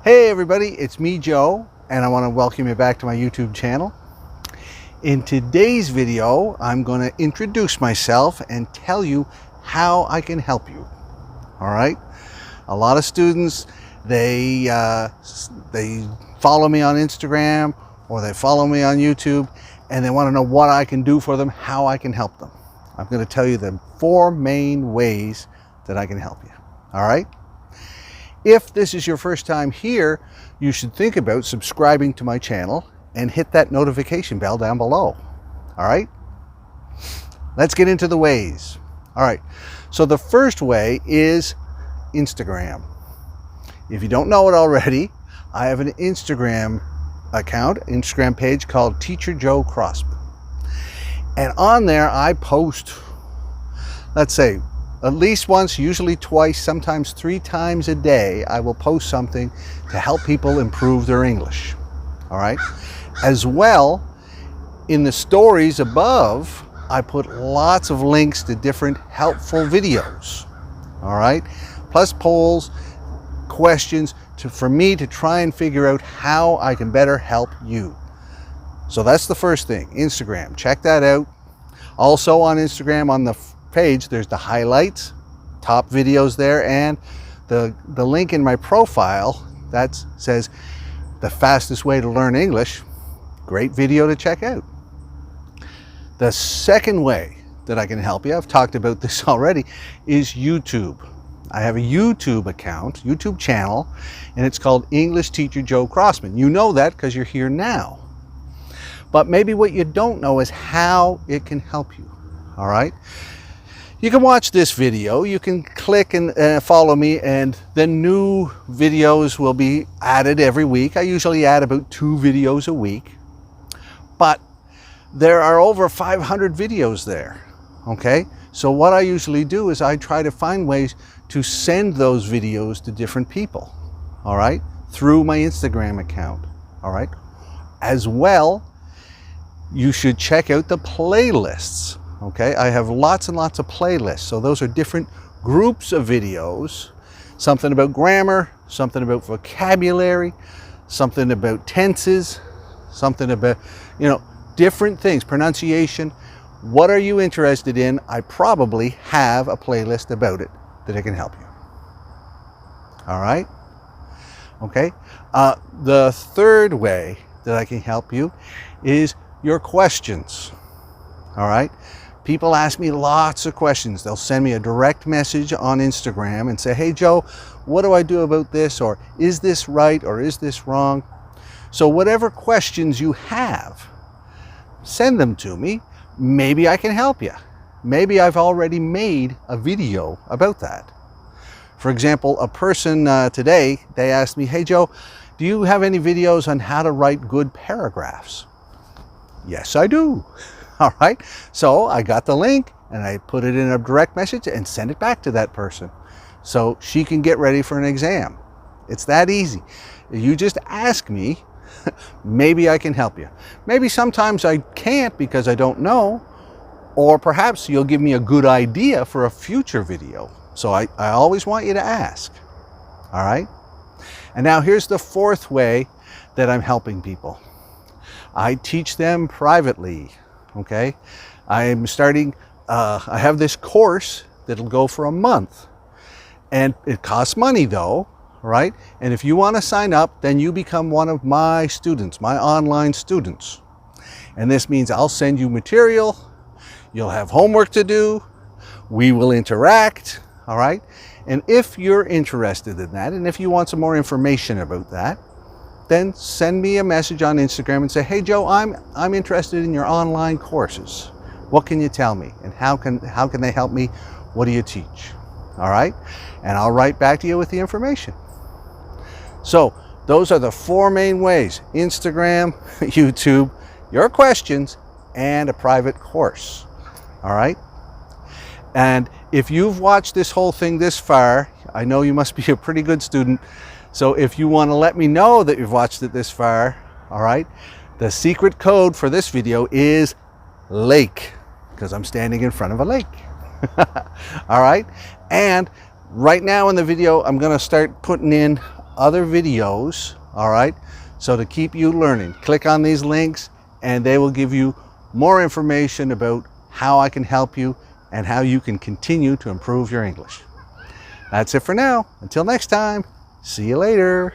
Hey everybody, it's me Joe, and I want to welcome you back to my YouTube channel. In today's video, I'm going to introduce myself and tell you how I can help you. All right? A lot of students, they follow me on Instagram or they follow me on YouTube, and they want to know what I can do for them, how I can help them. I'm going to tell you the 4 main ways that I can help you. All right? If this is your first time here, you should think about subscribing to my channel and hit that notification bell down below. All right? Let's get into the ways. All right. So the first way is Instagram. If you don't know it already, I have an Instagram page called Teacher Joe Crossman. And on there I post, let's say, at least once, usually twice, sometimes 3 times a day, I will post something to help people improve their English. All right? As well, in the stories above, I put lots of links to different helpful videos. All right? Plus polls, questions for me to try and figure out how I can better help you. So that's the first thing, Instagram. Check that out. Also on Instagram, on the page, there's the highlights, top videos there, and the link in my profile that says the fastest way to learn English. Great video to check out. The second way that I can help you, I've talked about this already, is YouTube. I have a YouTube channel, and it's called English Teacher Joe Crossman. You know that because you're here now. But maybe what you don't know is how it can help you. All right? You can watch this video, you can click and follow me, and then new videos will be added every week. I usually add about 2 videos a week, but there are over 500 videos there, okay? So what I usually do is I try to find ways to send those videos to different people, all right, through my Instagram account, all right? As well, you should check out the playlists. Okay, I have lots and lots of playlists. So those are different groups of videos, something about grammar, something about vocabulary, something about tenses, something about, different things, pronunciation. What are you interested in? I probably have a playlist about it that I can help you. All right? Okay. The third way that I can help you is your questions. All right? People ask me lots of questions. They'll send me a direct message on Instagram and say, hey Joe, what do I do about this? Or is this right? Or is this wrong? So whatever questions you have, send them to me. Maybe I can help you. Maybe I've already made a video about that. For example, a person today, they asked me, hey Joe, do you have any videos on how to write good paragraphs? Yes, I do. All right, so I got the link and I put it in a direct message and send it back to that person so she can get ready for an exam. It's that easy. You just ask me, maybe I can help you. Maybe sometimes I can't because I don't know, or perhaps you'll give me a good idea for a future video. So I always want you to ask. All right, and now here's the 4th way that I'm helping people. I teach them privately. Okay, I'm starting, I have this course that'll go for a month, and it costs money though, right? And if you want to sign up, then you become one of my students, my online students. And this means I'll send you material, you'll have homework to do, we will interact, all right? And if you're interested in that, and if you want some more information about that, then send me a message on Instagram and say, hey Joe, I'm interested in your online courses. What can you tell me? And how can they help me? What do you teach? All right? And I'll write back to you with the information. So those are the 4 main ways: Instagram, YouTube, your questions, and a private course. All right? And if you've watched this whole thing this far, I know you must be a pretty good student. So if you want to let me know that you've watched it this far, all right, the secret code for this video is lake, because I'm standing in front of a lake. All right, and right now in the video, I'm going to start putting in other videos, all right? So to keep you learning, click on these links and they will give you more information about how I can help you and how you can continue to improve your English. That's it for now. Until next time, see you later.